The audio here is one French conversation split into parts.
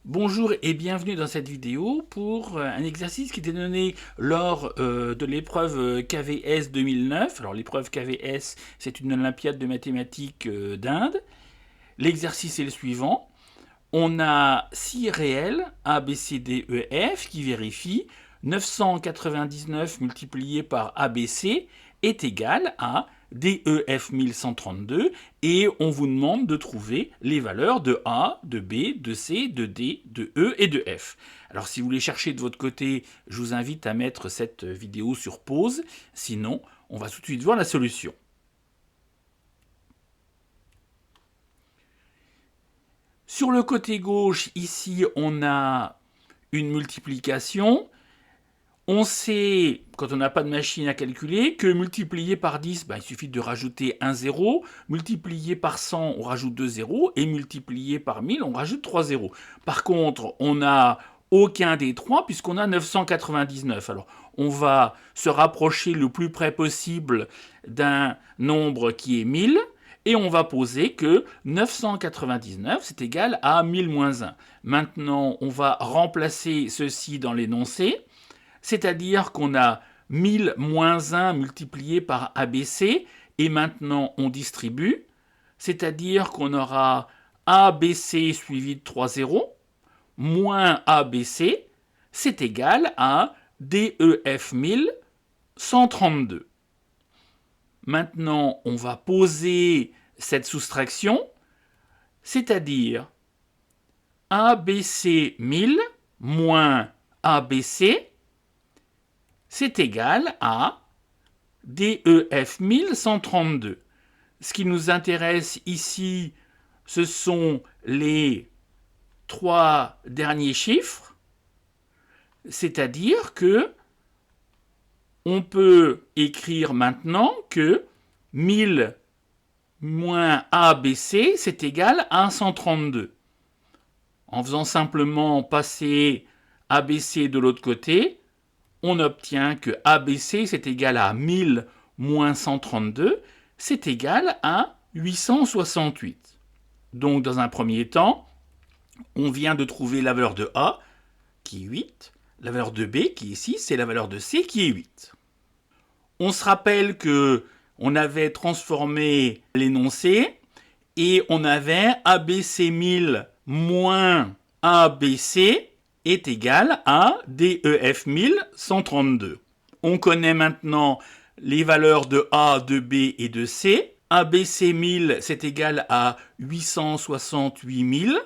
Bonjour et bienvenue dans cette vidéo pour un exercice qui était donné lors de l'épreuve KVS 2009. Alors l'épreuve KVS, c'est une olympiade de mathématiques d'Inde. L'exercice est le suivant. On a 6 réels, A, B, C, D, E, F, qui vérifient 999 multiplié par ABC est égal à DEF 1132 et on vous demande de trouver les valeurs de A, de B, de C, de D, de E et de F. Alors si vous voulez chercher de votre côté, je vous invite à mettre cette vidéo sur pause, sinon on va tout de suite voir la solution. Sur le côté gauche, ici, on a une multiplication. On sait, quand on n'a pas de machine à calculer, que multiplié par 10, il suffit de rajouter un 0. Multiplié par 100, on rajoute 2 zéros. Et multiplié par 1000, on rajoute 3 zéros. Par contre, on n'a aucun des trois puisqu'on a 999. Alors, on va se rapprocher le plus près possible d'un nombre qui est 1000. Et on va poser que 999, c'est égal à 1000 moins 1. Maintenant, on va remplacer ceci dans l'énoncé. C'est-à-dire qu'on a 1000 moins 1 multiplié par ABC, et maintenant on distribue, c'est-à-dire qu'on aura ABC suivi de 3 zéros, moins ABC, c'est égal à DEF 1132. Maintenant, on va poser cette soustraction, c'est-à-dire ABC 1000 moins ABC, c'est égal à DEF 1132. Ce qui nous intéresse ici, ce sont les trois derniers chiffres, c'est-à-dire que on peut écrire maintenant que 1000 moins ABC, c'est égal à 132. En faisant simplement passer ABC de l'autre côté, on obtient que ABC c'est égal à 1000 moins 132, c'est égal à 868. Donc dans un premier temps, on vient de trouver la valeur de A qui est 8, la valeur de B qui est 6 et la valeur de C qui est 8. On se rappelle que on avait transformé l'énoncé et on avait ABC 1000 moins ABC est égal à DEF 1132. On connaît maintenant les valeurs de A, de B et de C. ABC 1000, c'est égal à 868 000.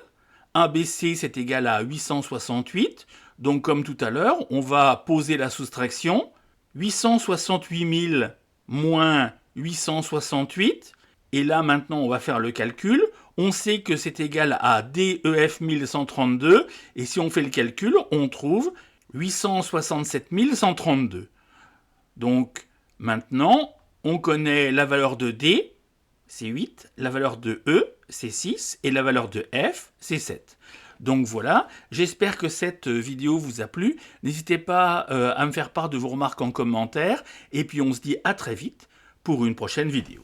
ABC, c'est égal à 868. Donc, comme tout à l'heure, on va poser la soustraction. 868 000 moins 868. Et là, maintenant, on va faire le calcul. On sait que c'est égal à DEF 1132, et si on fait le calcul, on trouve 867 132. Donc, maintenant, on connaît la valeur de D, c'est 8, la valeur de E, c'est 6, et la valeur de F, c'est 7. Donc voilà, j'espère que cette vidéo vous a plu. N'hésitez pas à me faire part de vos remarques en commentaire, et puis on se dit à très vite pour une prochaine vidéo.